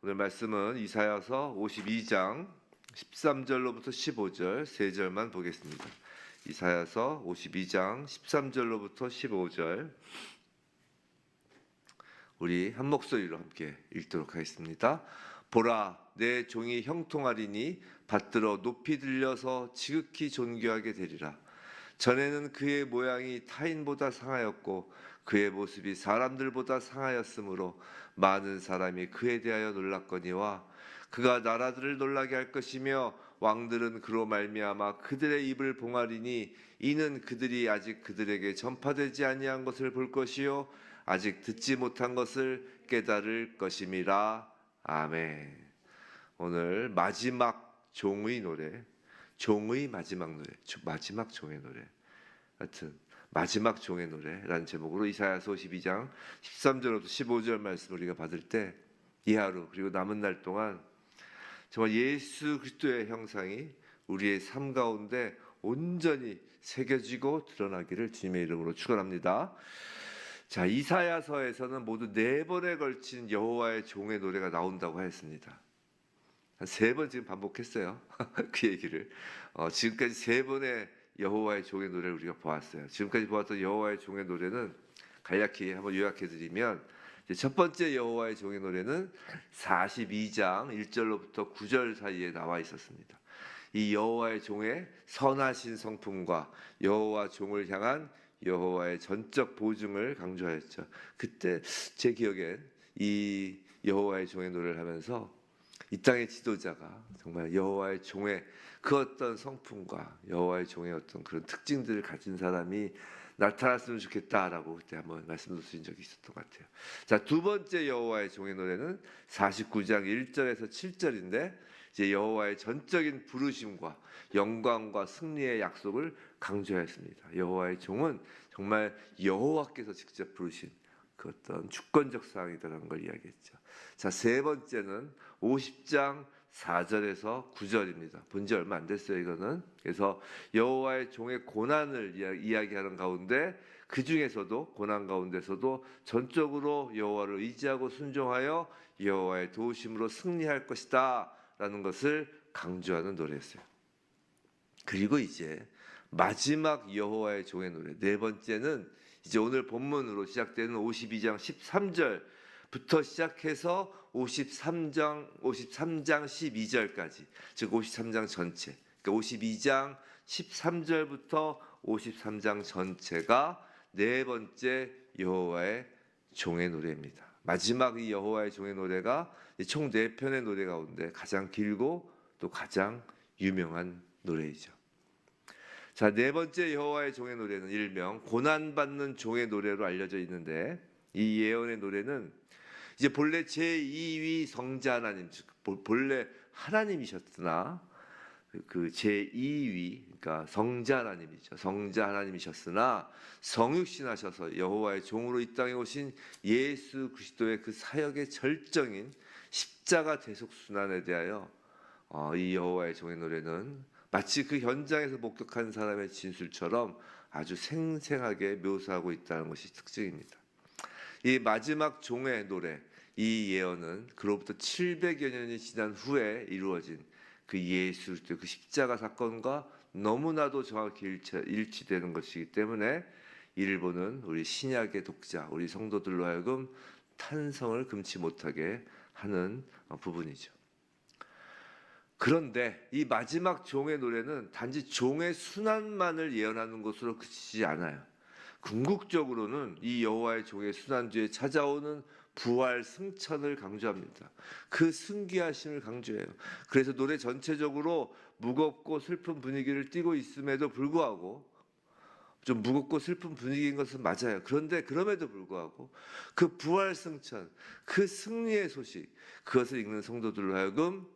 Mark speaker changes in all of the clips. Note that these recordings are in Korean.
Speaker 1: 오늘 말씀은 이사야서 52장 13절로부터 15절 3절만 보겠습니다. 이사야서 52장 13절로부터 15절 우리 한 목소리로 함께 읽도록 하겠습니다. 보라, 내 종이 형통하리니 받들어 높이 들려서 지극히 존귀하게 되리라. 전에는 그의 모양이 타인보다 상하였고 그의 모습이 사람들보다 상하였으므로 많은 사람이 그에 대하여 놀랐거니와 그가 나라들을 놀라게 할 것이며 왕들은 그로 말미암아 그들의 입을 봉하리니 이는 그들이 아직 그들에게 전파되지 아니한 것을 볼 것이요 아직 듣지 못한 것을 깨달을 것임이라. 아멘. 오늘 마지막 종의 노래, 종의 마지막 노래, 마지막 종의 노래, 하여튼 마지막 종의 노래라는 제목으로 이사야서 52장 13절부터 15절 말씀을 우리가 받을 때 이 하루 그리고 남은 날 동안 정말 예수 그리스도의 형상이 우리의 삶 가운데 온전히 새겨지고 드러나기를 주님의 이름으로 축원합니다. 자, 이사야서에서는 모두 4번에 걸친 여호와의 종의 노래가 나온다고 했습니다. 한 3번 지금 반복했어요. 그 얘기를. 지금까지 3번의 여호와의 종의 노래를 우리가 보았어요. 지금까지 보았던 여호와의 종의 노래는 간략히 한번 요약해드리면 첫 번째 여호와의 종의 노래는 42장 1절로부터 9절 사이에 나와 있었습니다. 이 여호와의 종의 선하신 성품과 여호와 종을 향한 여호와의 전적 보증을 강조하였죠. 그때 제 기억엔 이 여호와의 종의 노래를 하면서 이 땅의 지도자가 정말 여호와의 종의 그 어떤 성품과 여호와의 종의 어떤 그런 특징들을 가진 사람이 나타났으면 좋겠다라고 그때 한번 말씀드린 적이 있었던 것 같아요. 자, 두 번째 여호와의 종의 노래는 49장 1절에서 7절인데 이제 여호와의 전적인 부르심과 영광과 승리의 약속을 강조했습니다. 여호와의 종은 정말 여호와께서 직접 부르신 그 어떤 주권적 사항이다라는 걸 이야기했죠. 자, 세 번째는 50장 4절에서 9절입니다. 본 지 얼마 안 됐어요, 이거는. 그래서 여호와의 종의 고난을 이야기하는 가운데 그 중에서도 고난 가운데서도 전적으로 여호와를 의지하고 순종하여 여호와의 도우심으로 승리할 것이다 라는 것을 강조하는 노래였어요. 그리고 이제 마지막 여호와의 종의 노래 네 번째는 이제 오늘 본문으로 시작되는 52장 13절부터 시작해서 53장 12절까지, 즉 53장 전체, 그러니까 52장 13절부터 53장 전체가 네 번째 여호와의 종의 노래입니다. 마지막 이 여호와의 종의 노래가 총 4편의 노래 가운데 가장 길고 또 가장 유명한 노래이죠. 자, 네 번째 여호와의 종의 노래는 일명 고난받는 종의 노래로 알려져 있는데 이 예언의 노래는 이제 본래 제2위 성자 하나님, 즉 본래 하나님이셨으나 그 제2위, 그러니까 성자 하나님이죠. 성자 하나님이셨으나 성육신하셔서 여호와의 종으로 이 땅에 오신 예수 그리스도의 그 사역의 절정인 십자가 대속 순환에 대하여 이 여호와의 종의 노래는 마치 그 현장에서 목격한 사람의 진술처럼 아주 생생하게 묘사하고 있다는 것이 특징입니다. 이 마지막 종의 노래, 이 예언은 그로부터 700여 년이 지난 후에 이루어진 그 예수 그리스도의 그 십자가 사건과 너무나도 정확히 일치되는 것이기 때문에 이를 보는 우리 신약의 독자, 우리 성도들로 하여금 탄성을 금치 못하게 하는 부분이죠. 그런데 이 마지막 종의 노래는 단지 종의 순환만을 예언하는 것으로 그치지 않아요. 궁극적으로는 이 여호와의 종의 순환 뒤에 찾아오는 부활 승천을 강조합니다. 그 승귀하심을 강조해요. 그래서 노래 전체적으로 무겁고 슬픈 분위기를 띠고 있음에도 불구하고, 좀 무겁고 슬픈 분위기인 것은 맞아요. 그런데 그럼에도 불구하고 그 부활 승천, 그 승리의 소식, 그것을 읽는 성도들로 하여금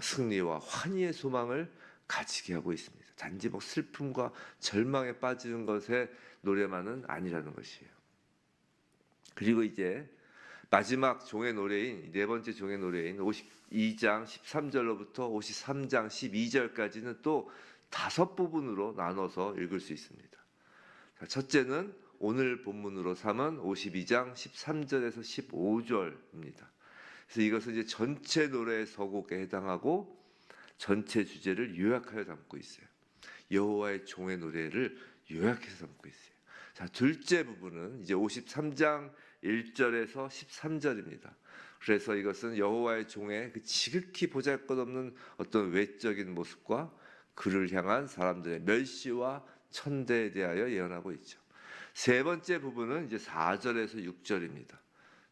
Speaker 1: 승리와 환희의 소망을 가지게 하고 있습니다. 단지 뭐 슬픔과 절망에 빠지는 것의 노래만은 아니라는 것이에요. 그리고 이제 마지막 종의 노래인 네 번째 종의 노래인 52장 13절로부터 53장 12절까지는 또 5부분으로 나눠서 읽을 수 있습니다. 첫째는 오늘 본문으로 삼은 52장 13절에서 15절입니다. 그래서 이것은 이제 전체 노래 서곡에 해당하고 전체 주제를 요약하여 담고 있어요. 여호와의 종의 노래를 요약해서 담고 있어요. 자, 둘째 부분은 이제 53장 1절에서 13절입니다. 그래서 이것은 여호와의 종의 그 지극히 보잘것없는 어떤 외적인 모습과 그를 향한 사람들의 멸시와 천대에 대하여 예언하고 있죠. 세 번째 부분은 이제 4절에서 6절입니다.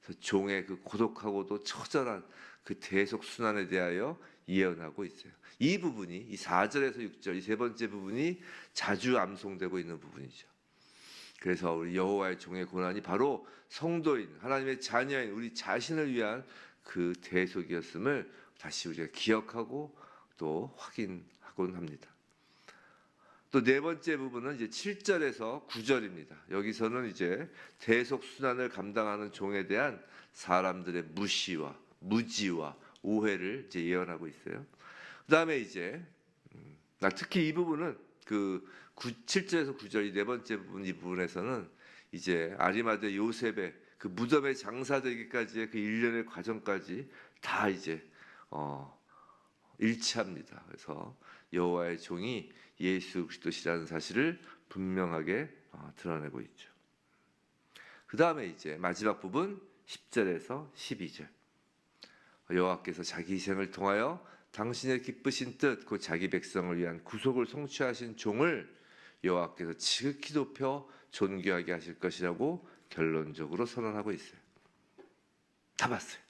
Speaker 1: 그래서 종의 그 고독하고도 처절한 그 대속 순환에 대하여 예언하고 있어요. 이 부분이 이 4절에서 6절 이 세 번째 부분이 자주 암송되고 있는 부분이죠. 그래서 우리 여호와의 종의 고난이 바로 성도인 하나님의 자녀인 우리 자신을 위한 그 대속이었음을 다시 우리가 기억하고 또 확인하곤 합니다. 또 네 번째 부분은 이제 7절에서 9절입니다. 여기서는 이제 대속 순환을 감당하는 종에 대한 사람들의 무시와 무지와 오해를 이제 예언하고 있어요. 그다음에 이제 특히 이 부분은 그 7절에서 9절 이 네 번째 부분 이 부분에서는 이제 아리마대 요셉의 그 무덤에 장사되기까지의 그 일련의 과정까지 다 이제 일치합니다. 그래서 여호와의 종이 예수 그리스도시라는 사실을 분명하게 드러내고 있죠. 그 다음에 이제 마지막 부분 10절에서 12절 여호와께서 자기 희생을 통하여 당신의 기쁘신 뜻 곧 자기 백성을 위한 구속을 성취하신 종을 여호와께서 지극히 높여 존귀하게 하실 것이라고 결론적으로 선언하고 있어요. 다 봤어요.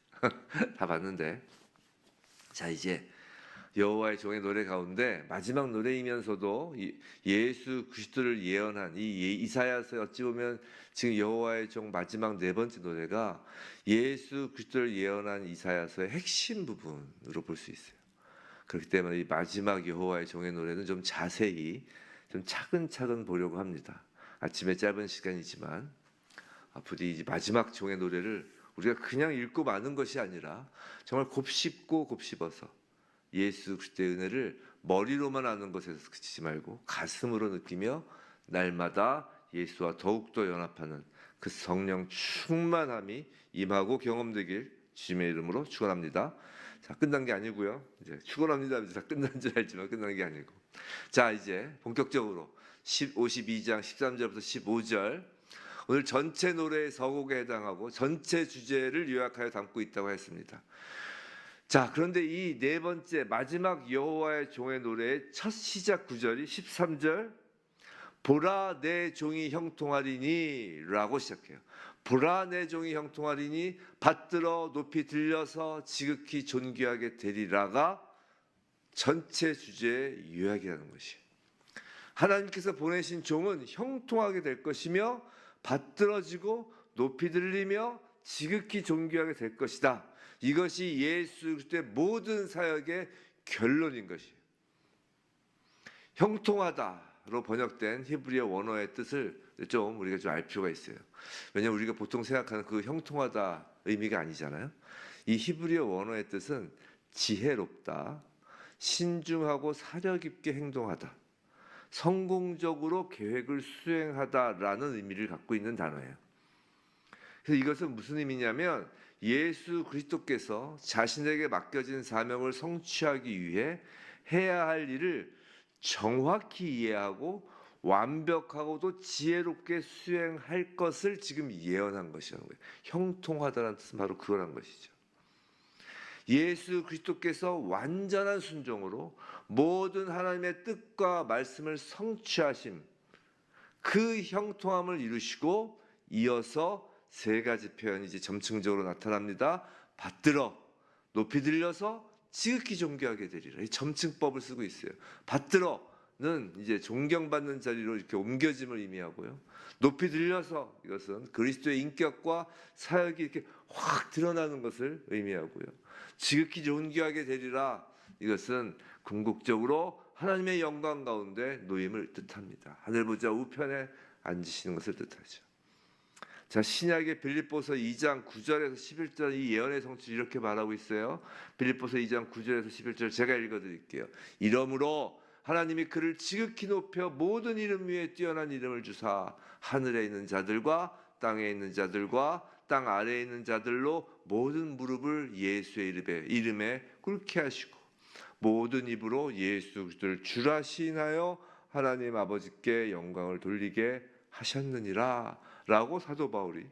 Speaker 1: 다 봤는데 자 이제 여호와의 종의 노래 가운데 마지막 노래이면서도 예수 그리스도를 예언한 이 이사야서 어찌 보면 지금 여호와의 종 마지막 네 번째 노래가 예수 그리스도를 예언한 이사야서의 핵심 부분으로 볼 수 있어요. 그렇기 때문에 이 마지막 여호와의 종의 노래는 좀 자세히 좀 차근차근 보려고 합니다. 아침에 짧은 시간이지만 부디 이 마지막 종의 노래를 우리가 그냥 읽고 마는 것이 아니라 정말 곱씹고 곱씹어서 예수 그리스도의 은혜를 머리로만 아는 것에서 그치지 말고 가슴으로 느끼며 날마다 예수와 더욱더 연합하는 그 성령 충만함이 임하고 경험되길 주님의 이름으로 축원합니다. 자, 끝난 게 아니고요. 이제 축원합니다. 다 끝난 줄 알지만 끝난 게 아니고. 자, 이제 본격적으로 52장 13절부터 15절 오늘 전체 노래의 서곡에 해당하고 전체 주제를 요약하여 담고 있다고 했습니다. 자, 그런데 이 네 번째 마지막 여호와의 종의 노래의 첫 시작 구절이 13절 보라 내 종이 형통하리니 라고 시작해요. 보라 내 종이 형통하리니 받들어 높이 들려서 지극히 존귀하게 되리라가 전체 주제의 요약이라는 것이에요. 하나님께서 보내신 종은 형통하게 될 것이며 받들어지고 높이 들리며 지극히 존귀하게 될 것이다. 이것이 예수 그리스도의 모든 사역의 결론인 것이에요. 형통하다로 번역된 히브리어 원어의 뜻을 좀 우리가 좀 알 필요가 있어요. 왜냐하면 우리가 보통 생각하는 그 형통하다 의미가 아니잖아요. 이 히브리어 원어의 뜻은 지혜롭다, 신중하고 사려 깊게 행동하다, 성공적으로 계획을 수행하다라는 의미를 갖고 있는 단어예요. 그래서 이것은 무슨 의미냐면 예수 그리스도께서 자신에게 맡겨진 사명을 성취하기 위해 해야 할 일을 정확히 이해하고 완벽하고도 지혜롭게 수행할 것을 지금 예언한 것이라는 거예요. 형통하다는 뜻은 바로 그거란 것이죠. 예수 그리스도께서 완전한 순종으로 모든 하나님의 뜻과 말씀을 성취하심, 그 형통함을 이루시고 이어서 세 가지 표현이 이제 점층적으로 나타납니다. 받들어 높이 들려서 지극히 존귀하게 되리라. 이 점층법을 쓰고 있어요. 받들어는 이제 존경받는 자리로 이렇게 옮겨짐을 의미하고요. 높이 들려서 이것은 그리스도의 인격과 사역이 이렇게 확 드러나는 것을 의미하고요. 지극히 존귀하게 되리라. 이것은 궁극적으로 하나님의 영광 가운데 놓임을 뜻합니다. 하늘 보좌 우편에 앉으시는 것을 뜻하죠. 자, 신약의 빌립보서 2장 9절에서 11절 이 예언의 성취를 이렇게 말하고 있어요. 빌립보서 2장 9절에서 11절 제가 읽어드릴게요. 이러므로 하나님이 그를 지극히 높여 모든 이름 위에 뛰어난 이름을 주사 하늘에 있는 자들과 땅에 있는 자들과 땅 아래에 있는 자들로 모든 무릎을 예수의 이름에 꿇게 하시고 모든 입으로 예수 그리스도를 주라 시인하여 하나님 아버지께 영광을 돌리게 하셨느니라 라고 사도 바울이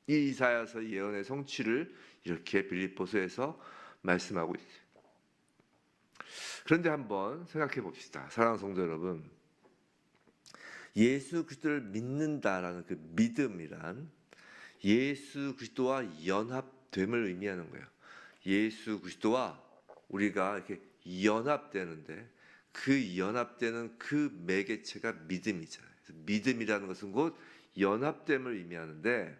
Speaker 1: 이 이사야서 예언의 성취를 이렇게 빌립보서에서 말씀하고 있어요. 그런데 한번 생각해 봅시다. 사랑하는 성도 여러분, 예수 그리스도를 믿는다라는 그 믿음이란 예수 그리스도와 연합됨을 의미하는 거예요. 예수 그리스도와 우리가 이렇게 연합되는데 그 연합되는 그 매개체가 믿음이잖아요. 그래서 믿음이라는 것은 곧 연합됨을 의미하는데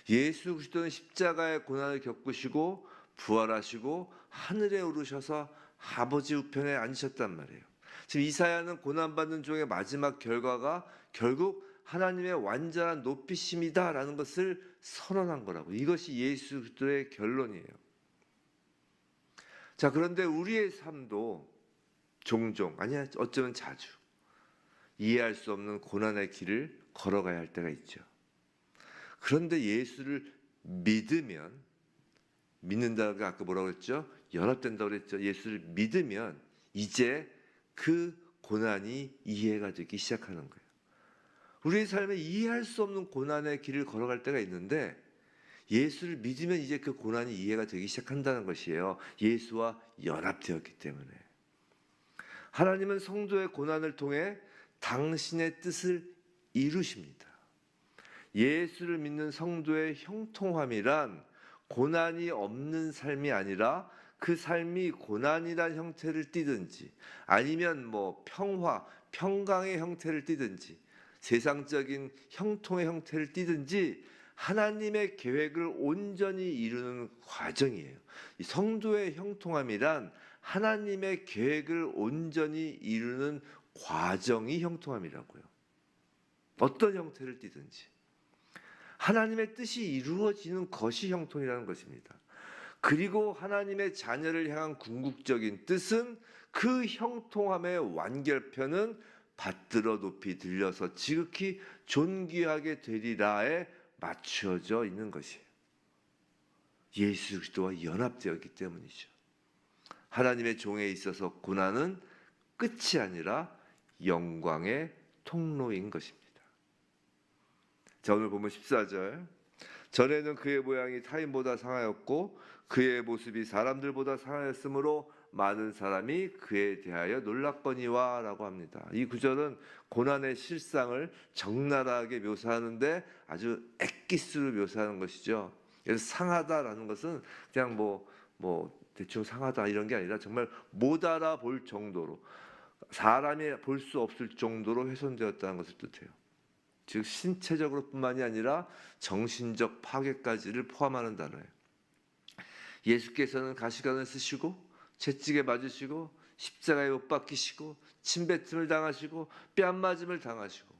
Speaker 1: 예수 그리스도는 십자가의 고난을 겪으시고 부활하시고 하늘에 오르셔서 아버지 우편에 앉으셨단 말이에요. 지금 이사야는 고난받는 종의 마지막 결과가 결국 하나님의 완전한 높이심이다라는 것을 선언한 거라고. 이것이 예수 그리스도의 결론이에요. 자, 그런데 우리의 삶도 종종, 아니야 어쩌면 자주 이해할 수 없는 고난의 길을 걸어가야 할 때가 있죠. 그런데 예수를 믿는다고 아까 뭐라고 했죠? 연합된다고 그랬죠. 예수를 믿으면 이제 그 고난이 이해가 되기 시작하는 거예요. 우리의 삶에 이해할 수 없는 고난의 길을 걸어갈 때가 있는데 예수를 믿으면 이제 그 고난이 이해가 되기 시작한다는 것이에요. 예수와 연합되었기 때문에. 하나님은 성도의 고난을 통해 당신의 뜻을 이루십니다. 예수를 믿는 성도의 형통함이란 고난이 없는 삶이 아니라 그 삶이 고난이란 형태를 띠든지 아니면 뭐 평강의 형태를 띠든지 세상적인 형통의 형태를 띠든지 하나님의 계획을 온전히 이루는 과정이에요. 이 성도의 형통함이란 하나님의 계획을 온전히 이루는 과정이 형통함이라고요. 어떤 형태를 띠든지 하나님의 뜻이 이루어지는 것이 형통이라는 것입니다. 그리고 하나님의 자녀를 향한 궁극적인 뜻은 그 형통함의 완결편은 받들어 높이 들려서 지극히 존귀하게 되리라에 맞추어져 있는 것이에요. 예수 그리스도와 연합되었기 때문이죠. 하나님의 종에 있어서 고난은 끝이 아니라 영광의 통로인 것입니다. 자, 오늘 보면 14절. 전에는 그의 모양이 타인보다 상하였고 그의 모습이 사람들보다 상하였으므로 많은 사람이 그에 대하여 놀랐거니와 라고 합니다. 이 구절은 고난의 실상을 적나라하게 묘사하는데 아주 엑기스로 묘사하는 것이죠. 그래서 상하다라는 것은 그냥 뭐 대충 상하다 이런 게 아니라 정말 못 알아볼 정도로 사람이 볼 수 없을 정도로 훼손되었다는 것을 뜻해요. 즉 신체적으로 뿐만이 아니라 정신적 파괴까지를 포함하는 단어예요. 예수께서는 가시관을 쓰시고 채찍에 맞으시고 십자가에 못 박히시고 침뱉음을 당하시고 뺨맞음을 당하시고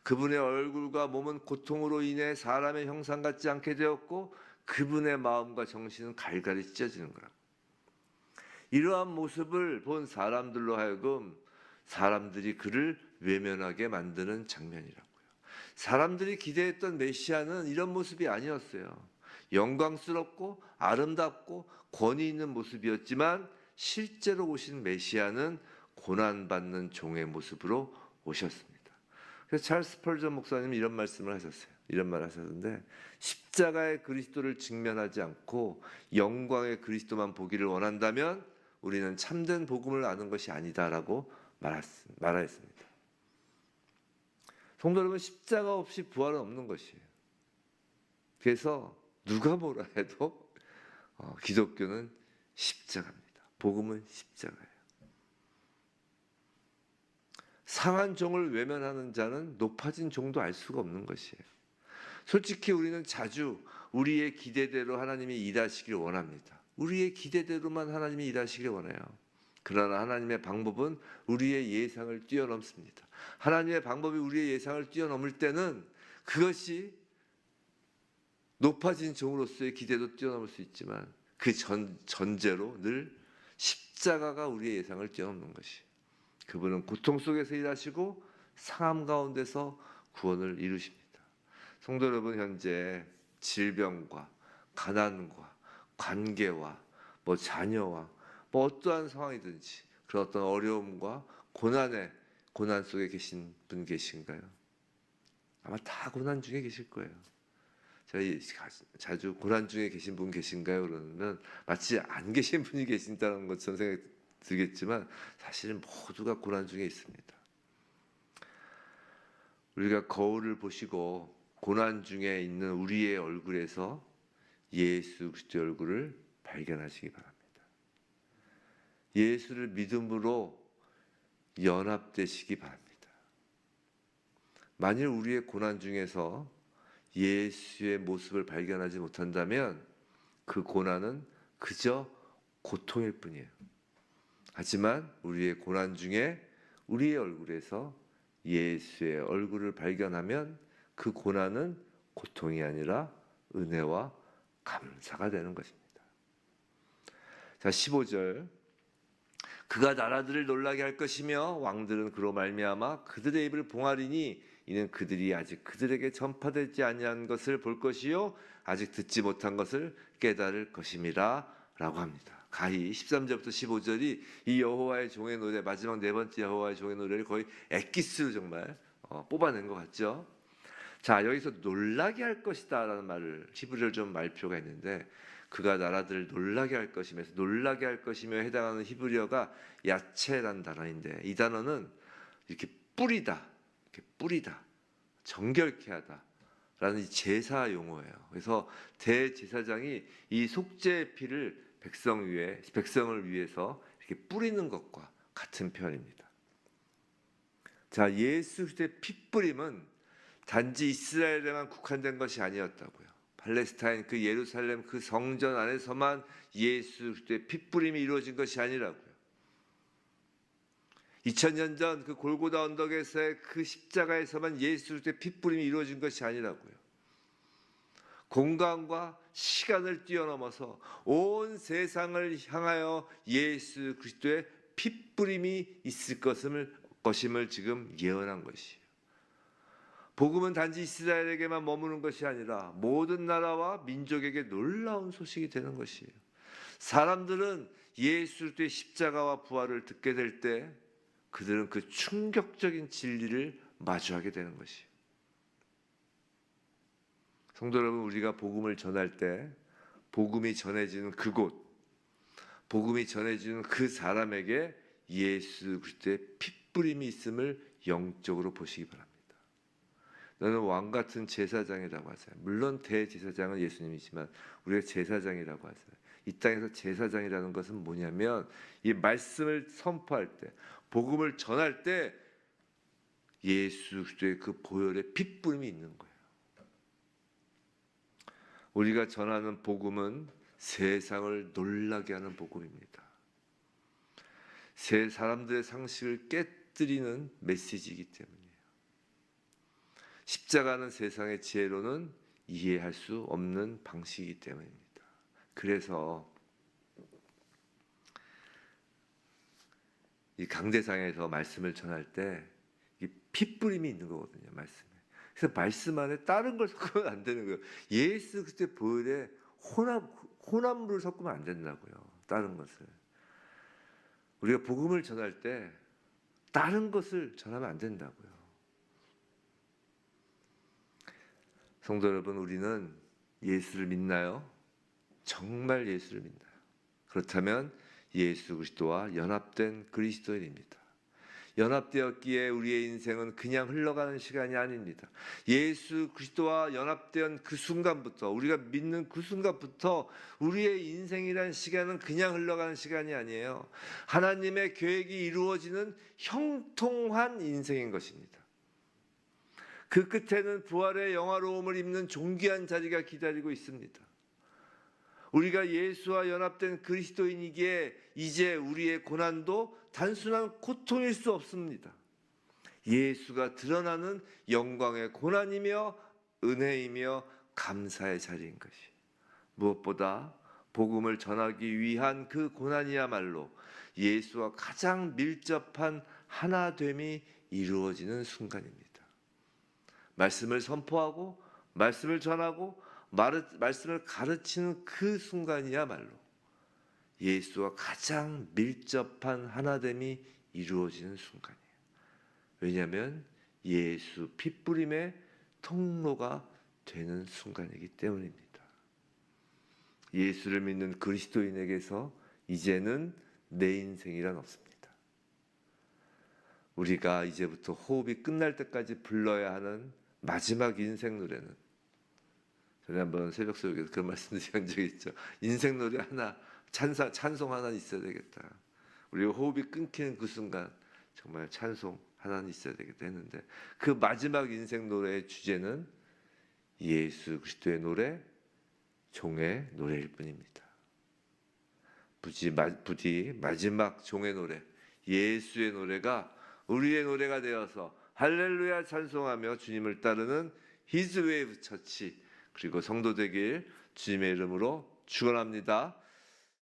Speaker 1: 그분의 얼굴과 몸은 고통으로 인해 사람의 형상 같지 않게 되었고 그분의 마음과 정신은 갈갈이 찢어지는 거라고. 이러한 모습을 본 사람들로 하여금 사람들이 그를 외면하게 만드는 장면이라고요. 사람들이 기대했던 메시아는 이런 모습이 아니었어요. 영광스럽고 아름답고 권위 있는 모습이었지만 실제로 오신 메시아는 고난받는 종의 모습으로 오셨습니다. 그래서 찰스 스펄전 목사님이 이런 말씀을 하셨어요. 이런 말을 하셨는데 십자가의 그리스도를 직면하지 않고 영광의 그리스도만 보기를 원한다면 우리는 참된 복음을 아는 것이 아니다라고 말하였습니다. 성도 여러분, 십자가 없이 부활은 없는 것이에요. 그래서 누가 뭐라 해도 기독교는 십자가입니다. 복음은 십자가예요. 상한 종을 외면하는 자는 높아진 종도 알 수가 없는 것이에요. 솔직히 우리는 자주 우리의 기대대로 하나님이 일하시기를 원합니다. 우리의 기대대로만 하나님이 일하시기를 원해요. 그러나 하나님의 방법은 우리의 예상을 뛰어넘습니다. 하나님의 방법이 우리의 예상을 뛰어넘을 때는 그것이 높아진 종으로서의 기대도 뛰어넘을 수 있지만 그 전제로 늘 십자가가 우리의 예상을 뛰어넘는 것이에요. 그분은 고통 속에서 일하시고 상함 가운데서 구원을 이루십니다. 성도 여러분, 현재 질병과 가난과 관계와 뭐 자녀와 뭐 어떠한 상황이든지 그런 어떤 어려움과 고난 속에 계신 분 계신가요? 아마 다 고난 중에 계실 거예요. 저희 자주 고난 중에 계신 분 계신가요? 그러면 마치 안 계신 분이 계신다는 것처럼 생각이 들겠지만 사실은 모두가 고난 중에 있습니다. 우리가 거울을 보시고 고난 중에 있는 우리의 얼굴에서 예수 그리스도의 얼굴을 발견하시기 바랍니다. 예수를 믿음으로 연합되시기 바랍니다. 만일 우리의 고난 중에서 예수의 모습을 발견하지 못한다면 그 고난은 그저 고통일 뿐이에요. 하지만 우리의 고난 중에 우리의 얼굴에서 예수의 얼굴을 발견하면 그 고난은 고통이 아니라 은혜와 감사가 되는 것입니다. 자, 15절. 그가 나라들을 놀라게 할 것이며 왕들은 그로 말미암아 그들의 입을 봉하리니 이는 그들이 아직 그들에게 전파되지 아니한 것을 볼 것이요 아직 듣지 못한 것을 깨달을 것임이라 라고 합니다. 가히 13절부터 15절이 이 여호와의 종의 노래, 마지막 네 번째 여호와의 종의 노래를 거의 엑기스로 정말 뽑아낸 것 같죠. 자, 여기서 놀라게 할 것이다 라는 말을 히브리어를 좀 말표가 있는데 그가 나라들을 놀라게 할 것이면서 놀라게 할 것이며 해당하는 히브리어가 야체란 단어인데 이 단어는 이렇게 뿌리다, 정결케 하다라는 이 제사 용어예요. 그래서 대제사장이 이 속죄의 피를 백성을 위해서 이렇게 뿌리는 것과 같은 표현입니다. 자, 예수 그리스도의 핏뿌림은 단지 이스라엘에만 국한된 것이 아니었다고요. 팔레스타인 그 예루살렘 그 성전 안에서만 예수 그리스도의 핏뿌림이 이루어진 것이 아니라고요. 2000년 전 그 골고다 언덕에서의 그 십자가에서만 예수 그리스도의 핏뿌림이 이루어진 것이 아니라고요. 공간과 시간을 뛰어넘어서 온 세상을 향하여 예수 그리스도의 핏뿌림이 있을 것임을 지금 예언한 것이에요. 복음은 단지 이스라엘에게만 머무는 것이 아니라 모든 나라와 민족에게 놀라운 소식이 되는 것이에요. 사람들은 예수 그리스도의 십자가와 부활을 듣게 될 때 그들은 그 충격적인 진리를 마주하게 되는 것이에요. 성도 여러분, 우리가 복음을 전할 때 복음이 전해지는 그곳, 복음이 전해지는 그 사람에게 예수 그리스도의 핏뿌림이 있음을 영적으로 보시기 바랍니다. 너는 왕 같은 제사장이라고 하세요. 물론 대제사장은 예수님이지만 우리가 제사장이라고 하세요. 이 땅에서 제사장이라는 것은 뭐냐면 이 말씀을 선포할 때, 복음을 전할 때 예수 그리스도의 그 보혈의 핏뿌림이 있는 거예요. 우리가 전하는 복음은 세상을 놀라게 하는 복음입니다. 새 사람들의 상식을 깨뜨리는 메시지이기 때문이에요. 십자가는 세상의 지혜로는 이해할 수 없는 방식이기 때문입니다. 그래서 이 강대상에서 말씀을 전할 때 이 핏뿌림이 있는 거거든요. 말씀에. 그래서 말씀 안에 다른 걸 섞으면 안 되는 거예요. 예수 그때 보혈에 혼합물을 섞으면 안 된다고요. 다른 것을. 우리가 복음을 전할 때 다른 것을 전하면 안 된다고요. 성도 여러분, 우리는 예수를 믿나요? 정말 예수를 믿나요? 그렇다면 예수 그리스도와 연합된 그리스도인입니다. 연합되었기에 우리의 인생은 그냥 흘러가는 시간이 아닙니다. 예수 그리스도와 연합된 그 순간부터, 우리가 믿는 그 순간부터 우리의 인생이란 시간은 그냥 흘러가는 시간이 아니에요. 하나님의 계획이 이루어지는 형통한 인생인 것입니다. 그 끝에는 부활의 영화로움을 입는 존귀한 자리가 기다리고 있습니다. 우리가 예수와 연합된 그리스도인이기에 이제 우리의 고난도 단순한 고통일 수 없습니다. 예수가 드러나는 영광의 고난이며 은혜이며 감사의 자리인 것이. 무엇보다 복음을 전하기 위한 그 고난이야말로 예수와 가장 밀접한 하나됨이 이루어지는 순간입니다. 말씀을 선포하고 말씀을 전하고 말씀을 가르치는 그 순간이야말로 예수와 가장 밀접한 하나됨이 이루어지는 순간이에요. 왜냐하면 예수 핏부림의 통로가 되는 순간이기 때문입니다. 예수를 믿는 그리스도인에게서 이제는 내 인생이란 없습니다. 우리가 이제부터 호흡이 끝날 때까지 불러야 하는 마지막 인생 노래는, 전에 한번 새벽 수요일에서 그런 말씀 드린 적이 있죠. 인생 노래 하나, 찬송 하나 있어야 되겠다. 우리가 호흡이 끊기는 그 순간 정말 찬송 하나 있어야 되겠다 했는데, 그 마지막 인생 노래의 주제는 예수 그리스도의 노래, 종의 노래일 뿐입니다. 부디 마지막 종의 노래, 예수의 노래가 우리의 노래가 되어서 할렐루야 찬송하며 주님을 따르는 히즈웨이브 처치, 그리고 성도 되길 주님의 이름으로 축원합니다.